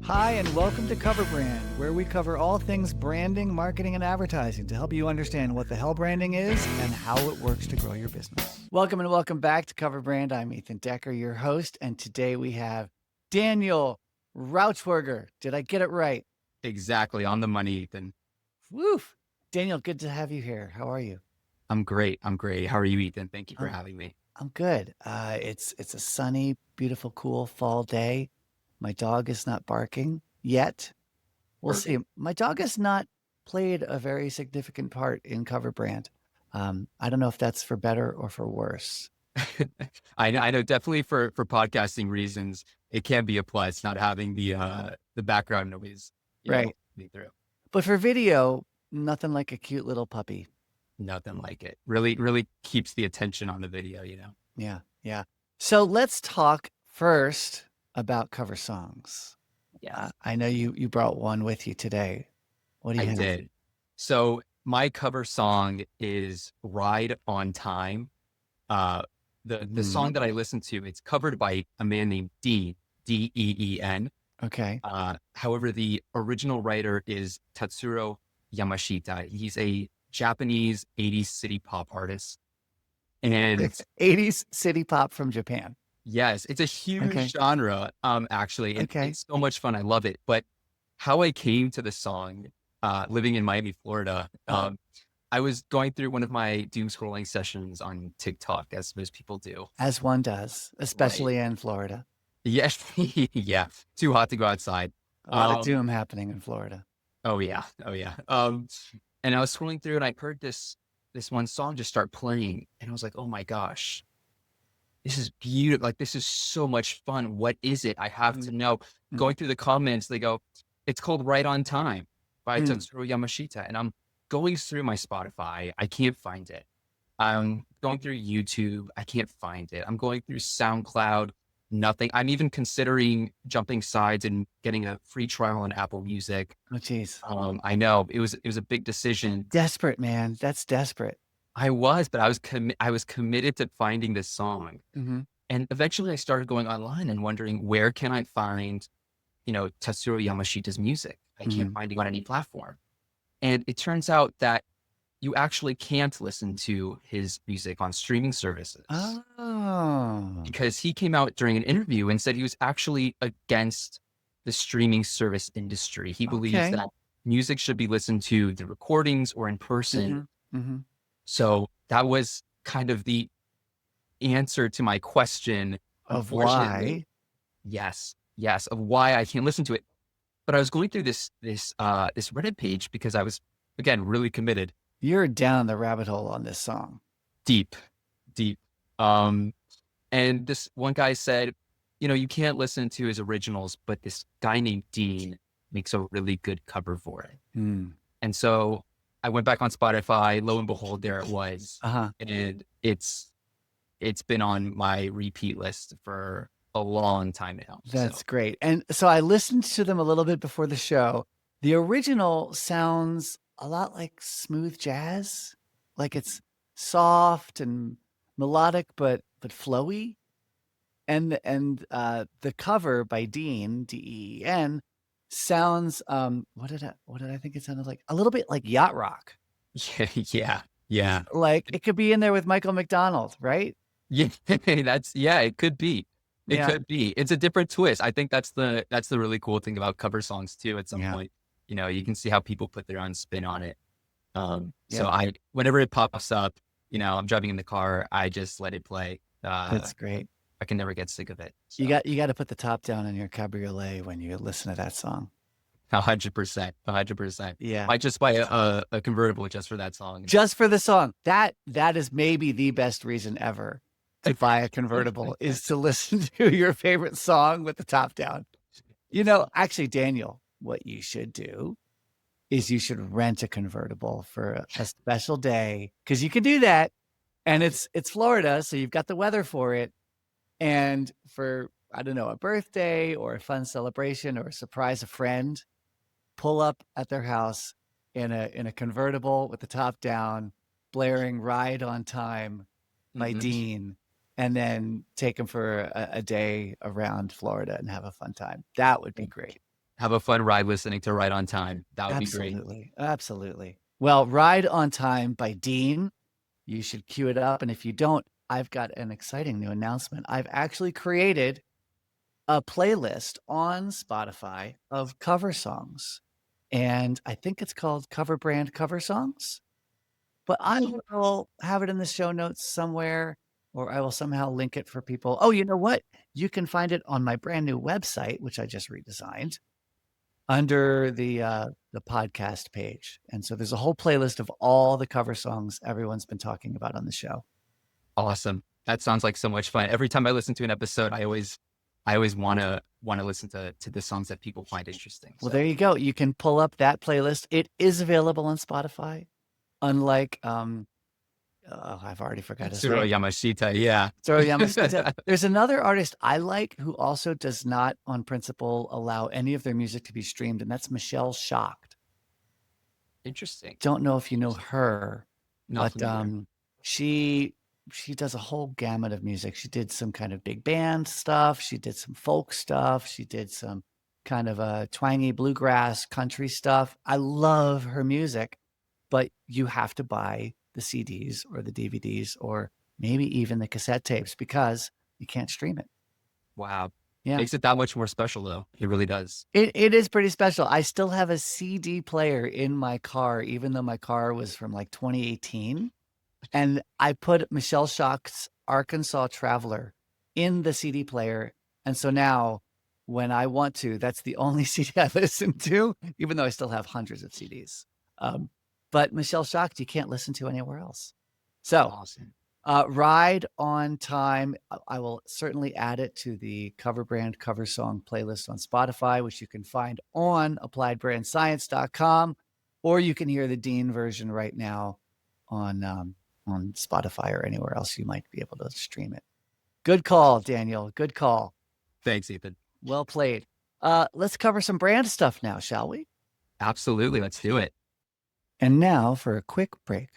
Hi, and welcome to Cover Brand, where we cover all things branding, marketing, and advertising to help you understand what the hell branding is and how it works to grow your business. Welcome and welcome back to Cover Brand. I'm Ethan Decker, your host, and today we have Daniel Rauchwerger. Did I get it right? Exactly. On the money, Ethan. Woof. Daniel, good to have you here. How are you? I'm great. How are you, Ethan? Thank you for having me. I'm good. It's a sunny, beautiful, cool fall day. My dog is not barking yet. We'll see. My dog has not played a very significant part in Cover Brand. I don't know if that's for better or for worse. I know definitely for podcasting reasons, it can be a plus not having the background noise, Right. me through. But for video, nothing like a cute little puppy. Nothing like it. Really keeps the attention on the video, Yeah. So let's talk first about cover songs. Yeah. I know you brought one with you today. What do you I have? did. So my cover song is Ride on Time. The song that I listened to, it's covered by a man named Dean, Deen. Okay. However, the original writer is Tatsuro Yamashita. He's a Japanese 80s city pop artist. And It's 80s city pop from Japan. yes, it's a huge genre, actually. It's so much fun. I love it. But how I came to the song, living in Miami, Florida, I was going through one of my doom scrolling sessions on TikTok, as most people do. As one does, especially in Florida. Yes. Yeah. Too hot to go outside. A lot of doom happening in Florida. Oh yeah. And I was scrolling through and I heard this one song just start playing. And I was like, oh my gosh, this is beautiful. Like, this is so much fun. What is it? I have to know. Going through the comments, they go, it's called Right on Time by Tatsuro Yamashita. And I'm going through my Spotify. I can't find it. I'm going through YouTube. I can't find it. I'm going through SoundCloud. Nothing. I'm even considering jumping sides and getting a free trial on Apple Music. Oh, geez. I know it was a big decision. Desperate, man. That's desperate. I was, but I was committed to finding this song. And eventually I started going online and wondering, where can I find, Tatsuro Yamashita's music? I can't find it on any platform. And it turns out that you actually can't listen to his music on streaming services. Oh. Because he came out during an interview and said he was actually against the streaming service industry. He believes that music should be listened to the recordings or in person. So that was kind of the answer to my question of why. Yes, of why I can't listen to it. But I was going through this Reddit page because I was, again, really committed. You're down the rabbit hole on this song. Deep. And this one guy said, you can't listen to his originals, but this guy named Dean makes a really good cover for it. And so I went back on Spotify. Lo and behold, there it was. And it's been on my repeat list for a long time now. That's great. And so I listened to them a little bit before the show. The original sounds a lot like smooth jazz, like it's soft and melodic, but flowy. And the cover by Dean, Deen, sounds what did I think it sounded like? A little bit like yacht rock. Yeah. Like it could be in there with Michael McDonald, right? Yeah, it could be. It could be. It's a different twist. I think that's the really cool thing about cover songs too. At some point, you can see how people put their own spin on it. So whenever it pops up, I'm driving in the car, I just let it play. That's great. I can never get sick of it. So. You got to put the top down in your cabriolet when you listen to that song. 100%. Yeah. I just buy a convertible just for that song. Just for the song. That is maybe the best reason ever to buy a convertible is to listen to your favorite song with the top down. Actually, Daniel, what you should do is you should rent a convertible for a special day, because you can do that. And it's Florida, so you've got the weather for it. And for, I don't know, a birthday or a fun celebration or surprise a friend, pull up at their house in a convertible with the top down, blaring Ride on Time by Dean, and then take them for a day around Florida and have a fun time. That would be great. have a fun ride listening to Right on Time. That would be great. Absolutely. Absolutely. Well, Ride on Time by Dean. You should cue it up. And if you don't, I've got an exciting new announcement. I've actually created a playlist on Spotify of cover songs. And I think it's called Cover Brand Cover Songs. But I will have it in the show notes somewhere, or I will somehow link it for people. Oh, you know what? You can find it on my brand new website, which I just redesigned, under the podcast page. And so there's a whole playlist of all the cover songs everyone's been talking about on the show. Awesome. That sounds like so much fun. Every time I listen to an episode, I always want to listen to the songs that people find interesting. Well, there you go. You can pull up that playlist. It is available on Spotify. Unlike I've already forgot his Tsuro name. Yamashita, yeah. Tsuro Yamashita. There's another artist I like who also does not, on principle, allow any of their music to be streamed, and that's Michelle Shocked. Interesting. Don't know if you know her, Not but familiar. she does a whole gamut of music. She did some kind of big band stuff. She did some folk stuff. She did some kind of a twangy bluegrass country stuff. I love her music, but you have to buy the CDs or the DVDs or maybe even the cassette tapes because you can't stream it. Wow. Yeah. Makes it that much more special, though. It really does. It is pretty special. I still have a CD player in my car, even though my car was from like 2018. And I put Michelle Shock's Arkansas Traveler in the CD player. And so now when I want to, that's the only CD I listen to, even though I still have hundreds of CDs. But Michelle Shocked, you can't listen to anywhere else. So Awesome. Ride on Time. I will certainly add it to the Cover Brand Cover Song playlist on Spotify, which you can find on appliedbrandscience.com, or you can hear the Dean version right now on Spotify or anywhere else you might be able to stream it. Good call, Daniel. Good call. Thanks, Ethan. Well played. Let's cover some brand stuff now, shall we? Absolutely. Let's do it. And now for a quick break.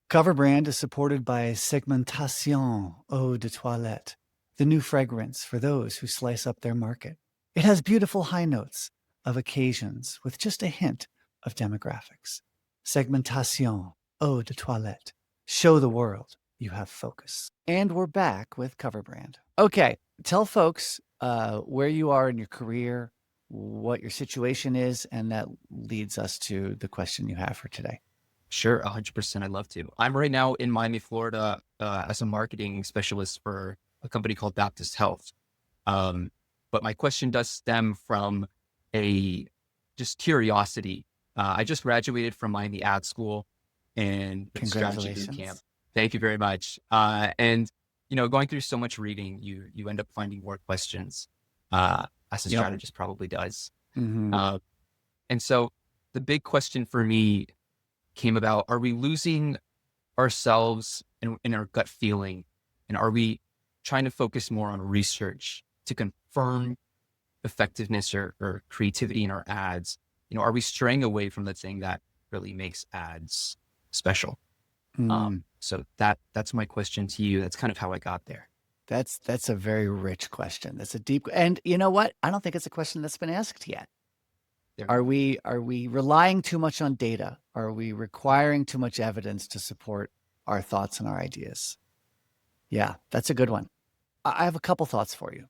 Cover Brand is supported by Segmentation Eau de Toilette, the new fragrance for those who slice up their market. It has beautiful high notes of occasions with just a hint of demographics. Segmentation Eau de Toilette. Show the world you have focus. And we're back with Cover Brand. Okay, tell folks where you are in your career, what your situation is, and that leads us to the question you have for today. Sure, 100%. I'd love to. I'm right now in Miami, Florida, as a marketing specialist for a company called Baptist Health. But my question does stem from a just curiosity. I just graduated from Miami Ad School and strategy boot camp. Thank you very much. And you know, going through so much reading, you end up finding more questions, as a strategist probably does. Mm-hmm. And so the big question for me came about, are we losing ourselves in our gut feeling? And are we trying to focus more on research to confirm effectiveness or creativity in our ads? You know, are we straying away from the thing that really makes ads special? So that's my question to you. That's kind of how I got there. That's a very rich question. That's a deep, and you know what? I don't think it's a question that's been asked yet. Are we relying too much on data? Are we requiring too much evidence to support our thoughts and our ideas? Yeah, that's a good one. I have a couple thoughts for you.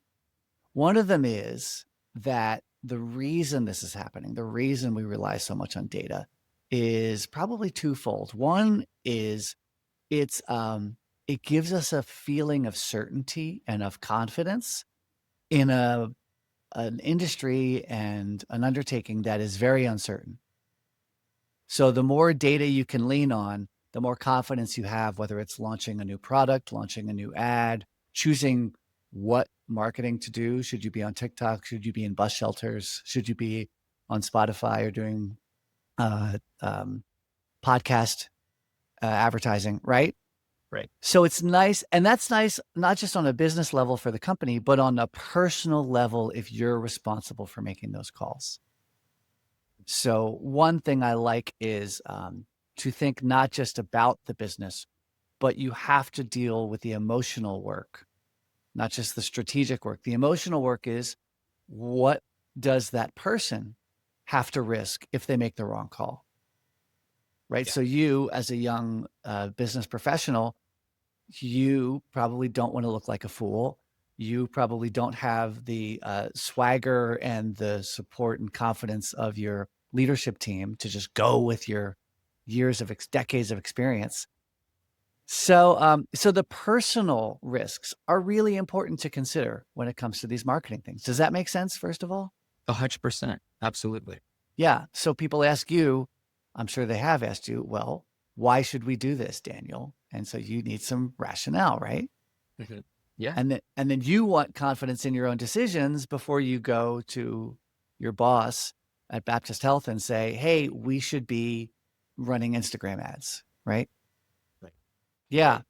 One of them is that the reason this is happening, the reason we rely so much on data is probably twofold. One is it gives us a feeling of certainty and of confidence in an industry and an undertaking that is very uncertain. So the more data you can lean on, the more confidence you have, whether it's launching a new product, launching a new ad, choosing what marketing to do. Should you be on TikTok? Should you be in bus shelters? Should you be on Spotify or doing podcast advertising, right? Right. So it's nice. And that's nice, not just on a business level for the company, but on a personal level if you're responsible for making those calls. So one thing I like is to think not just about the business, but you have to deal with the emotional work, not just the strategic work. The emotional work is what does that person have to risk if they make the wrong call? Right. Yeah. So you, as a young business professional, you probably don't want to look like a fool. You probably don't have the swagger and the support and confidence of your leadership team to just go with your decades of experience. So, so the personal risks are really important to consider when it comes to these marketing things. Does that make sense, first of all? 100%. Absolutely. Yeah. So people ask you, I'm sure they have asked you, well, why should we do this, Daniel? And so you need some rationale, right? Mhm. Yeah. And then you want confidence in your own decisions before you go to your boss at Baptist Health and say, hey, we should be running Instagram ads, right? Right. Yeah. Right.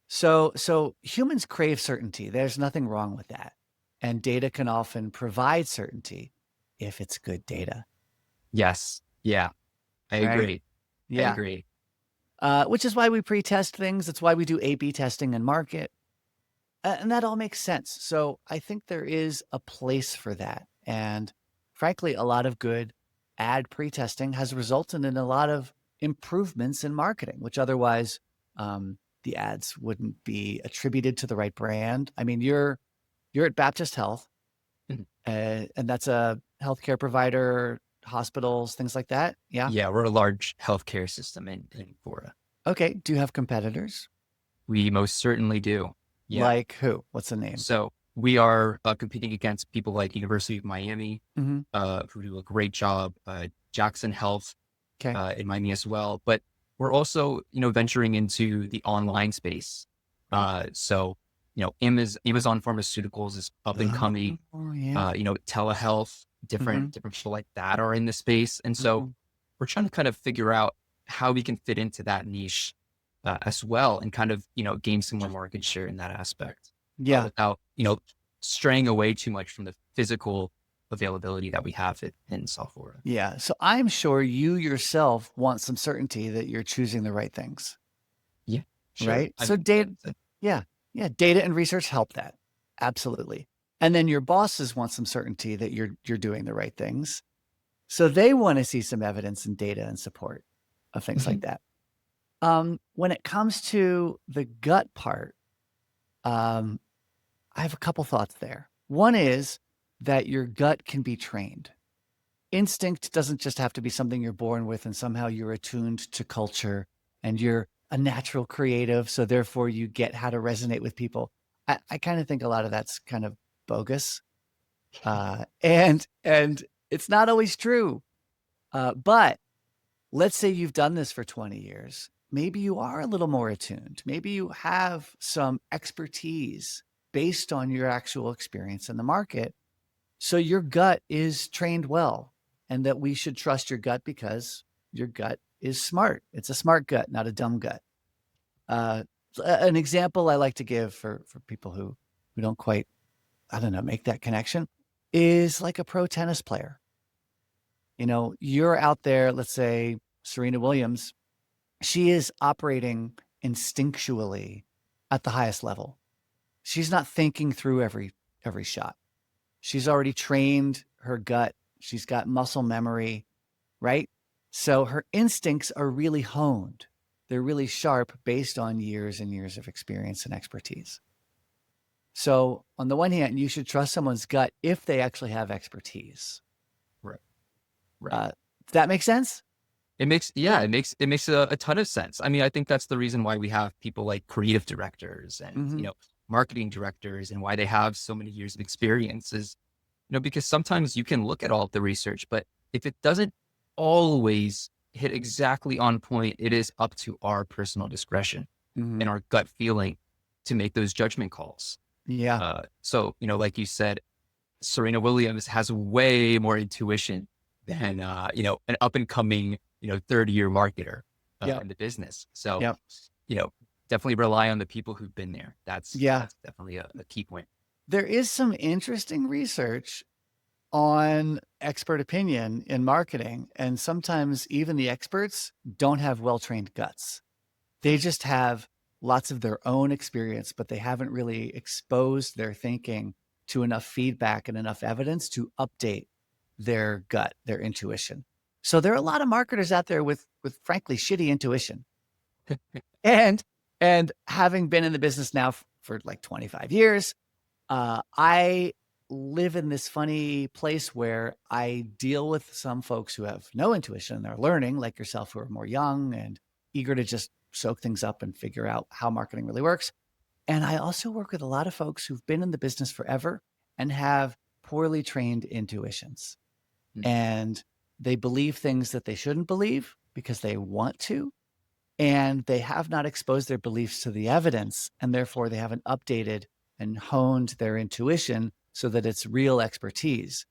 So humans crave certainty. There's nothing wrong with that. And data can often provide certainty if it's good data, Yes. Yeah. I right? agree. I Yeah. agree. Which is why we pre-test things. It's why we do A/B testing and market. And that all makes sense. So I think there is a place for that. And frankly, a lot of good ad pre-testing has resulted in a lot of improvements in marketing, which otherwise the ads wouldn't be attributed to the right brand. I mean, you're at Baptist Health, Mhm. and that's a healthcare provider, hospitals, things like that. Yeah. Yeah. We're a large healthcare system in Florida. Okay. Do you have competitors? We most certainly do. Yeah. Like who? What's the name? So we are competing against people like University of Miami, Mm-hmm. who do a great job, Jackson Health Okay. in Miami as well. But we're also, venturing into the online space. Right. So, Amazon Pharmaceuticals is up and coming. Oh, yeah. Telehealth, Mm-hmm. different people like that are in the space, and so Mm-hmm. we're trying to kind of figure out how we can fit into that niche as well, and kind of gain some more market share in that aspect Yeah. without straying away too much from the physical availability that we have in South Florida. Yeah. So I'm sure you yourself want some certainty that you're choosing the right things, Yeah, sure. right? So data, yeah, yeah, data and research help that. Absolutely. And then your bosses want some certainty that you're doing the right things. So they want to see some evidence and data and support of things like Mhm. that. When it comes to the gut part, um, I have a couple thoughts there. One is that your gut can be trained. Instinct doesn't just have to be something you're born with and somehow you're attuned to culture and you're a natural creative. So therefore you get how to resonate with people. I kind of think a lot of that's kind of bogus. And it's not always true. But let's say you've done this for 20 years. Maybe you are a little more attuned. Maybe you have some expertise based on your actual experience in the market. So your gut is trained well, and that we should trust your gut because your gut is smart. It's a smart gut, not a dumb gut. Uh, an example I like to give for people who don't quite, I don't know, make that connection is like a pro tennis player. You're out there, let's say Serena Williams, she is operating instinctually at the highest level. She's not thinking through every shot. She's already trained her gut. She's got muscle memory, right? So her instincts are really honed. They're really sharp based on years and years of experience and expertise. So on the one hand, you should trust someone's gut if they actually have expertise. Right. Right. Does that make sense? It makes a ton of sense. I mean, I think that's the reason why we have people like creative directors and, Mm-hmm. marketing directors, and why they have so many years of experience is, because sometimes you can look at all of the research, but if it doesn't always hit exactly on point, it is up to our personal discretion Mm-hmm. and our gut feeling to make those judgment calls. Yeah. So, like you said, Serena Williams has way more intuition than, an up and coming, 30-year marketer Yeah. in the business. So, Yeah. you know, definitely rely on the people who've been there. That's Yeah. definitely a key point. There is some interesting research on expert opinion in marketing. And sometimes even the experts don't have well-trained guts. They just have lots of their own experience, but they haven't really exposed their thinking to enough feedback and enough evidence to update their gut, their intuition. So there are a lot of marketers out there with frankly shitty intuition. And having been in the business now for like 25 years, I live in this funny place where I deal with some folks who have no intuition. They're learning, like yourself, who are more young and eager to just soak things up and figure out how marketing really works. And I also work with a lot of folks who've been in the business forever and have poorly trained intuitions. And they believe things that they shouldn't believe because they want to. And they have not exposed their beliefs to the evidence. And therefore, they haven't updated and honed their intuition so that it's real expertise.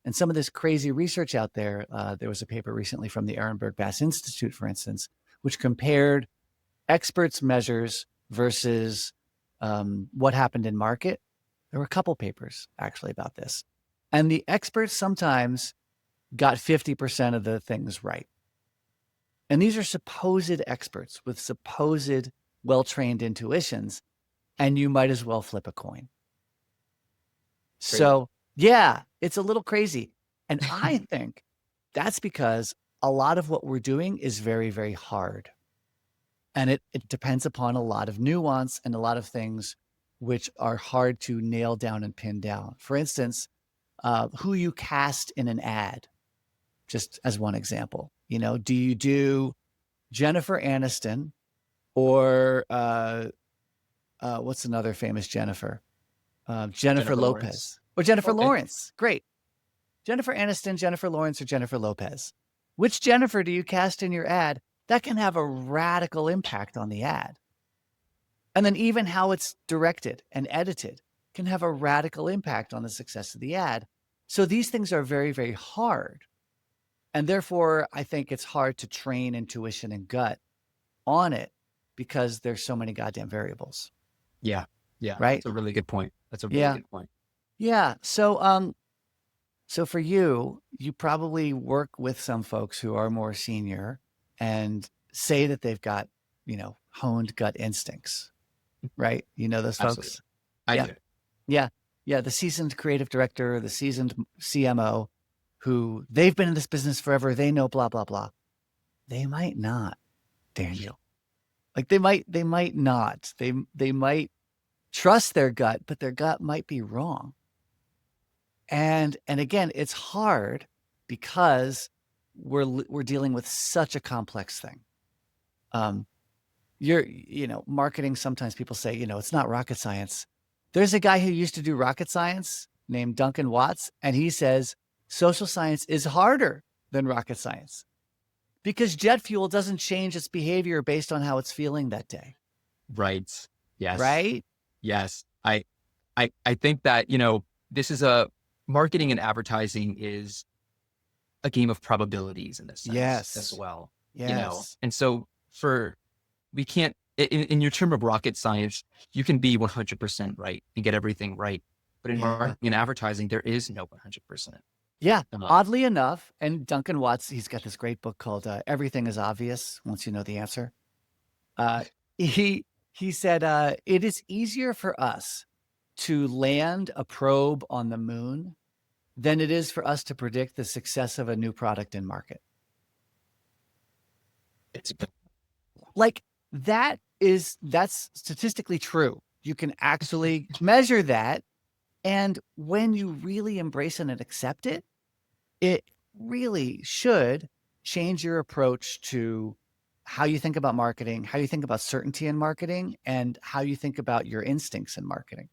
And some of this crazy research out there, there was a paper recently from the Ehrenberg Bass Institute, for instance, which compared experts' measures versus what happened in market. There were a couple papers actually about this. And the experts sometimes got 50% of the things right. And these are supposed experts with supposed well-trained intuitions, and you might as well flip a coin. Crazy. So yeah, it's a little crazy. And I think that's because a lot of what we're doing is very, very hard. And it depends upon a lot of nuance and a lot of things which are hard to nail down and pin down. For instance, who you cast in an ad, just as one example. You know, do you do Jennifer Aniston or what's another famous Jennifer? Jennifer Lopez. Lawrence. Or Jennifer Okay. Lawrence. Great. Jennifer Aniston, Jennifer Lawrence, or Jennifer Lopez. Which Jennifer do you cast in your ad? That can have a radical impact on the ad. And then even how it's directed and edited can have a radical impact on the success of the ad. So these things are very, very hard. And therefore, I think it's hard to train intuition and gut on it because there's so many goddamn variables. Yeah. Right? That's a really good point. That's a really good point. Yeah. So for you probably work with some folks who are more senior and say that they've got, honed gut instincts, right? You know those Absolutely. folks? I Yeah. do. Yeah. The seasoned creative director, the seasoned CMO, who they've been in this business forever. They know blah, blah, blah. They might not, Daniel. Like they might not. They might trust their gut, but their gut might be wrong. And again, it's hard because we're dealing with such a complex thing. Marketing, sometimes people say, it's not rocket science. There's a guy who used to do rocket science named Duncan Watts, and he says social science is harder than rocket science because jet fuel doesn't change its behavior based on how it's feeling that day. Right. Yes. Right? Yes. I think that, this is marketing and advertising is a game of probabilities in this sense as well. Yes. And so we can't, in your term of rocket science, you can be 100% right and get everything right. But in marketing and advertising, there is no 100%. Yeah. Oddly enough, and Duncan Watts, he's got this great book called Everything is Obvious Once You Know the Answer. He said, it is easier for us to land a probe on the moon than it is for us to predict the success of a new product in market. Like that's statistically true. You can actually measure that. And when you really embrace it and accept it, it really should change your approach to how you think about marketing, how you think about certainty in marketing, and how you think about your instincts in marketing.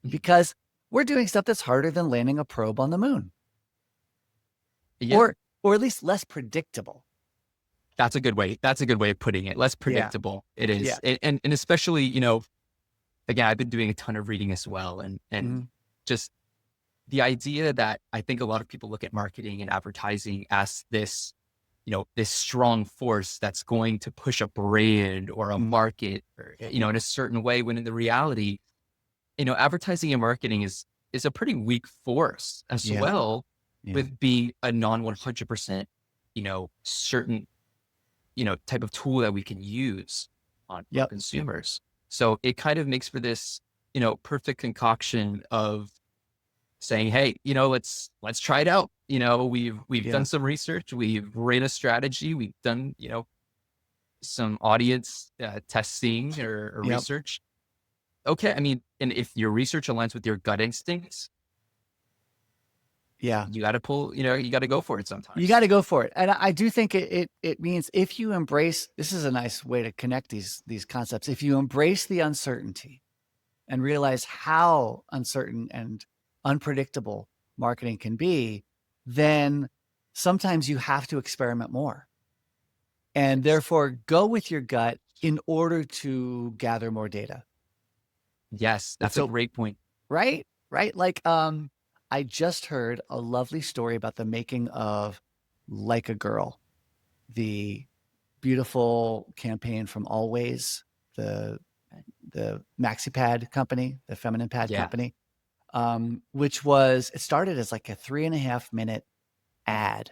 Because we're doing stuff that's harder than landing a probe on the moon. Yeah. Or at least less predictable. That's a good way. That's a good way of putting it. Less predictable. It is. Yeah. And especially, again, I've been doing a ton of reading as well. And just the idea that I think a lot of people look at marketing and advertising as this, this strong force that's going to push a brand or a market, or, in a certain way, when in the reality, advertising and marketing is a pretty weak force as well, with being a non 100%, certain, type of tool that we can use on consumers. So it kind of makes for this, perfect concoction of saying, hey, let's try it out. We've done some research, we've ran a strategy, we've done, some audience testing or Yep. research. Okay. I mean, and if your research aligns with your gut instincts, Yeah. you got to pull, you got to go for it sometimes. You got to go for it. And I do think it means if you embrace, this is a nice way to connect these concepts. If you embrace the uncertainty and realize how uncertain and unpredictable marketing can be, then sometimes you have to experiment more. And therefore go with your gut in order to gather more data. Yes, that's a great point. Right? Right? Like, I just heard a lovely story about the making of Like a Girl, the beautiful campaign from Always, the maxi pad company, the feminine pad company, which was, it started as like a 3.5 minute ad,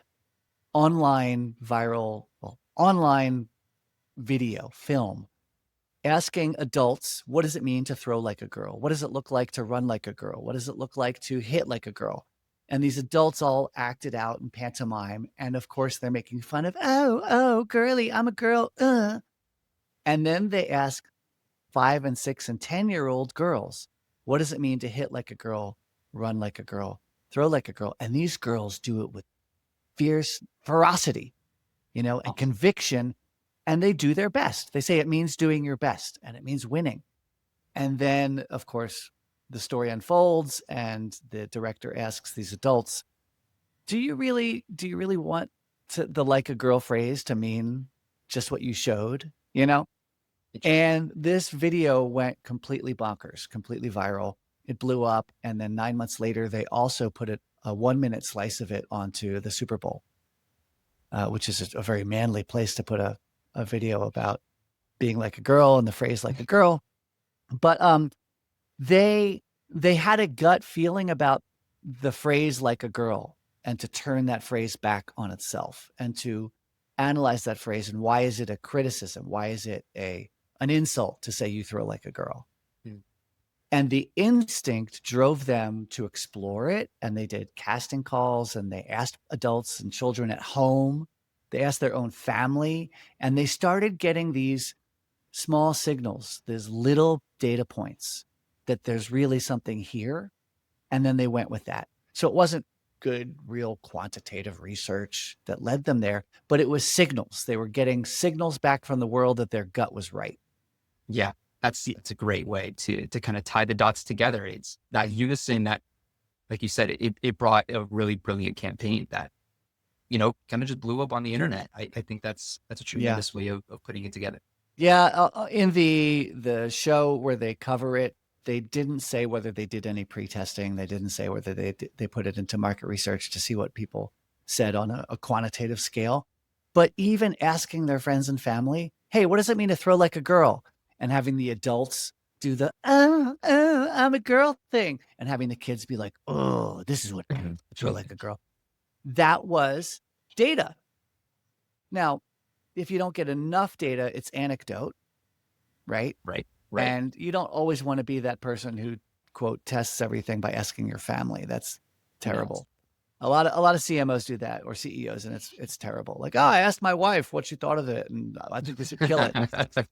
online viral, online video film, asking adults, what does it mean to throw like a girl? What does it look like to run like a girl? What does it look like to hit like a girl? And these adults all acted out in pantomime. And of course, they're making fun of, oh, girly, I'm a girl. And then they ask 5 and 6 and 10-year-old girls, what does it mean to hit like a girl, run like a girl, throw like a girl? And these girls do it with fierce ferocity, and conviction. And they do their best. They say it means doing your best and it means winning. And then, of course, the story unfolds and the director asks these adults, do you really want the like a girl phrase to mean just what you showed, And this video went completely bonkers, completely viral. It blew up. And then 9 months later, they also put a 1-minute slice of it onto the Super Bowl, which is a very manly place to put a video about being like a girl and the phrase like a girl. But they had a gut feeling about the phrase like a girl, and to turn that phrase back on itself and to analyze that phrase. And why is it a criticism? Why is it an insult to say you throw like a girl? And the instinct drove them to explore it. And they did casting calls and they asked adults and children at home. They asked their own family, and they started getting these small signals, these little data points that there's really something here. And then they went with that. So it wasn't good, real quantitative research that led them there, but it was signals. They were getting signals back from the world that their gut was right. Yeah, that's a great way to kind of tie the dots together. It's that unison that, like you said, it brought a really brilliant campaign that, kind of just blew up on the internet. I think that's a tremendous way of putting it together. Yeah. In the show where they cover it, they didn't say whether they did any pre-testing. They didn't say whether they put it into market research to see what people said on a quantitative scale. But even asking their friends and family, hey, what does it mean to throw like a girl? And having the adults do the, I'm a girl thing. And having the kids be like, oh, this is what throw like a girl. That was data. Now, if you don't get enough data, it's anecdote, right? Right. And you don't always want to be that person who, quote, tests everything by asking your family. That's terrible. A lot of CMOs do that, or CEOs, and it's terrible. Like, I asked my wife what she thought of it, and I think we should kill it.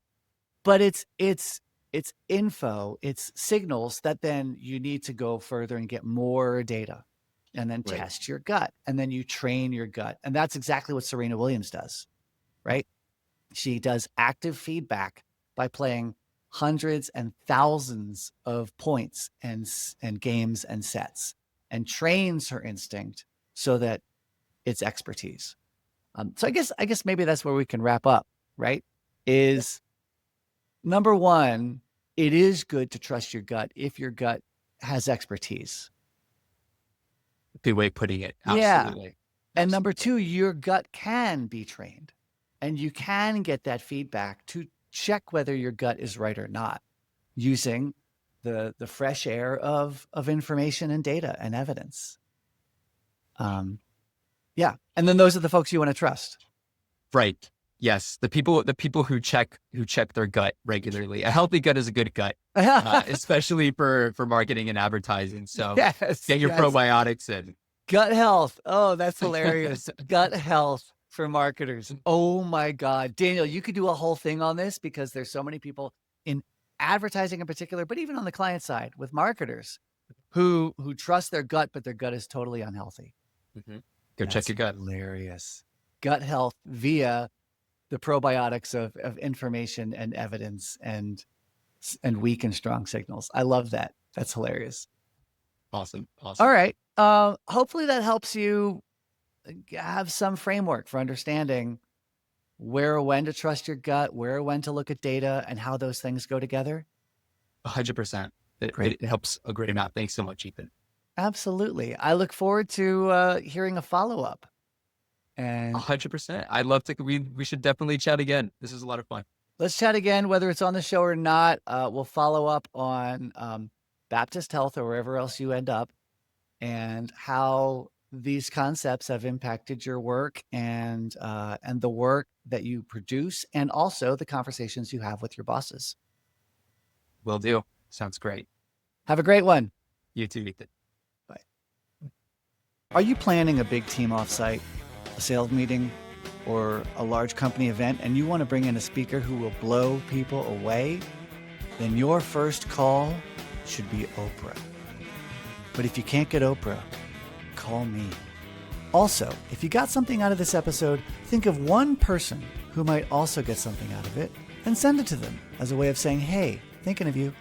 But it's info, it's signals that then you need to go further and get more data, and then test your gut, and then you train your gut. And that's exactly what Serena Williams does, right? She does active feedback by playing hundreds and thousands of points and games and sets, and trains her instinct so that it's expertise. So I guess maybe that's where we can wrap up, right? Is number one, it is good to trust your gut if your gut has expertise. Good way of putting it. Absolutely. Yeah. And number two, your gut can be trained, and you can get that feedback to check whether your gut is right or not using the fresh air of information and data and evidence. Yeah. And then those are the folks you want to trust. Right. Yes. The people who check their gut regularly. A healthy gut is a good gut. especially for marketing and advertising. So Yes, get your yes. probiotics in. Gut health. Oh, that's hilarious. Gut health for marketers. Oh my God. Daniel, you could do a whole thing on this because there's so many people in advertising in particular, but even on the client side with marketers who trust their gut, but their gut is totally unhealthy. Go check your gut. Hilarious. Gut health via the probiotics of information and evidence and weak and strong signals. I love that. That's hilarious. Awesome. All right. Hopefully that helps you have some framework for understanding where or when to trust your gut, where or when to look at data, and how those things go together. 100%. It helps a great amount. Thanks so much, Ethan. Absolutely. I look forward to hearing a follow-up. And 100%. I'd love to. We should definitely chat again. This is a lot of fun. let's chat again, whether it's on the show or not. We'll follow up on Baptist Health or wherever else you end up, and how these concepts have impacted your work and the work that you produce, and also the conversations you have with your bosses. Will do. Sounds great. Have a great one. You too, Ethan. Bye. Are you planning a big team offsite, a sales meeting, or a large company event, and you want to bring in a speaker who will blow people away? Then your first call should be Oprah. But if you can't get Oprah, call me. Also, if you got something out of this episode, think of one person who might also get something out of it and send it to them as a way of saying, hey, thinking of you.